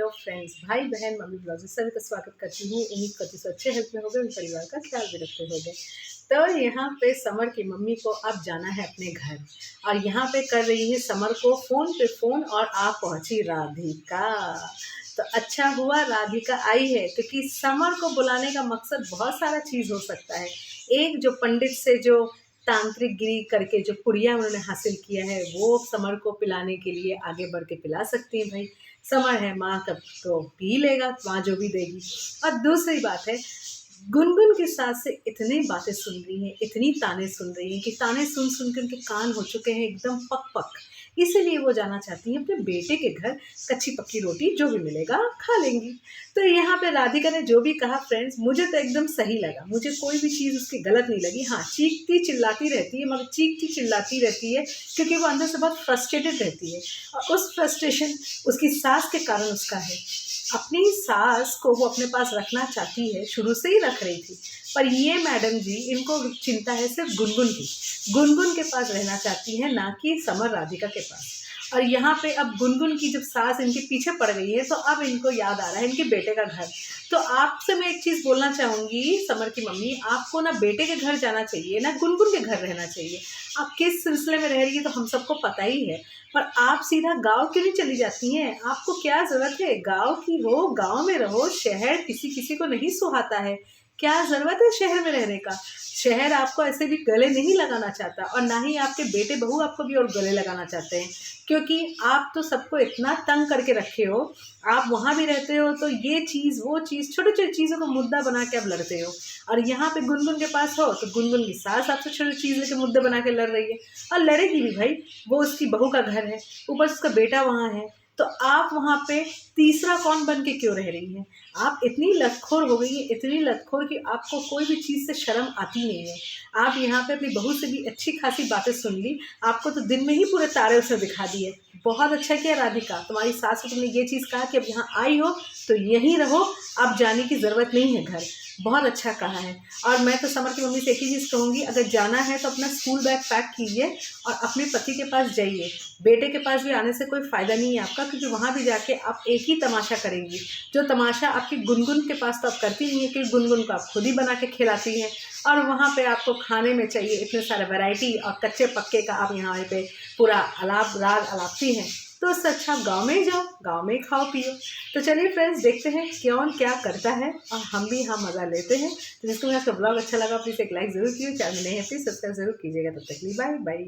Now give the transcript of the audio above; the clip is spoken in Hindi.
हेलो फ्रेंड्स, भाई बहन, मम्मी ब्लॉग सभी का स्वागत करती हूँ। उम्मीद करती हूँ अच्छे हेल्थ में हो गए, परिवार का ख्याल भी रखते हो गए। तो यहाँ पे समर की मम्मी को अब जाना है अपने घर और यहाँ पे कर रही है समर को फ़ोन पे फ़ोन और आप पहुँची राधिका। तो अच्छा हुआ राधिका आई है, क्योंकि समर को बुलाने का मकसद बहुत सारा चीज़ हो सकता है। एक जो पंडित से जो तांत्रिक गिरी करके जो पुड़िया उन्होंने हासिल किया है, वो समर को पिलाने के लिए आगे बढ़ के पिला सकती हैं भाई। समर है, माँ का तो पी लेगा, माँ जो भी देगी। और दूसरी बात है, गुनगुन की सास से इतनी बातें सुन रही हैं, इतनी ताने सुन रही हैं कि ताने सुन सुन के उनके कान हो चुके हैं एकदम पक पक। इसीलिए वो जाना चाहती हैं अपने बेटे के घर, कच्ची पक्की रोटी जो भी मिलेगा खा लेंगी। तो यहाँ पे राधिका ने जो भी कहा फ्रेंड्स, मुझे तो एकदम सही लगा, मुझे कोई भी चीज़ उसकी गलत नहीं लगी। हाँ, चीखती चिल्लाती रहती है, मगर चीखती चिल्लाती रहती है क्योंकि वो अंदर से बहुत फ्रस्ट्रेटेड रहती है और उस फ्रस्ट्रेशन उसकी सास के कारण उसका है। अपनी सास को वो अपने पास रखना चाहती है, शुरू से ही रख रही थी, पर ये मैडम जी, इनको चिंता है सिर्फ गुनगुन की। गुनगुन के पास रहना चाहती है, ना कि समर राधिका के पास। और यहाँ पे अब गुनगुन की जब सास इनके पीछे पड़ गई है, तो अब इनको याद आ रहा है इनके बेटे का घर। तो आपसे मैं एक चीज़ बोलना चाहूँगी समर की मम्मी, आपको ना बेटे के घर जाना चाहिए, ना गुनगुन के घर रहना चाहिए। आप किस सिलसिले में रह रही है तो हम सबको पता ही है, पर आप सीधा गांव क्यों नहीं चली जाती हैं? आपको क्या ज़रूरत है गांव की? हो गांव में रहो, शहर किसी किसी को नहीं सुहाता है। क्या ज़रूरत है शहर में रहने का? शहर आपको ऐसे भी गले नहीं लगाना चाहता, और ना ही आपके बेटे बहू आपको भी और गले लगाना चाहते हैं, क्योंकि आप तो सबको इतना तंग करके रखे हो। आप वहाँ भी रहते हो तो ये चीज़ वो चीज़, छोटी छोटी चीज़ों को मुद्दा बना के अब लड़ते हो। और यहाँ पे गुनगुन के पास हो तो गुनगुन की सास आपसे छोटी चीज़ लेके मुद्दे बना के लड़ रही है, और लड़ेगी भी भाई, वो उसकी बहू का घर है, ऊपर से उसका बेटा वहाँ है। तो आप वहाँ पे तीसरा कौन बन के क्यों रह रही हैं? आप इतनी लतखोर हो गई है, इतनी लतखोर कि आपको कोई भी चीज़ से शर्म आती नहीं है। आप यहाँ पे अपनी बहू से भी अच्छी खासी बातें सुन ली, आपको तो दिन में ही पूरे तारे उसे दिखा दिए। बहुत अच्छा किया राधिका, तुम्हारी सास को तुमने ये चीज़ कहा कि अब यहाँ आई हो तो यहीं रहो, अब जाने की ज़रूरत नहीं है घर। बहुत अच्छा कहा है। और मैं तो समर की मम्मी से एक ही चीज़ कहूँगी, अगर जाना है तो अपना स्कूल बैग पैक कीजिए और अपने पति के पास जाइए। बेटे के पास भी आने से कोई फ़ायदा नहीं है आपका, क्योंकि वहाँ भी जाके आप एक ही तमाशा करेंगी, जो तमाशा आपकी गुनगुन के पास तो आप करती नहीं है, कि गुनगुन को आप खुद ही बना के खिलाती हैं, और वहाँ पे आपको खाने में चाहिए इतने सारे वैरायटी, और कच्चे पक्के का आप यहाँ पे पूरा अलाप राग अलापती हैं। तो उससे अच्छा आप गाँव में ही जाओ, गाँव में ही खाओ पियो। तो चलिए फ्रेंड्स, देखते हैं कौन क्या करता है और हम भी यहाँ मज़ा लेते हैं। तो जिसको मेरा ब्लॉग अच्छा लगा प्लीज़ एक लाइक ज़रूर कीजिए, चैनल में नए हैं प्लीज़ सब्सक्राइब ज़रूर कीजिएगा। तब तक के लिए बाय बाय।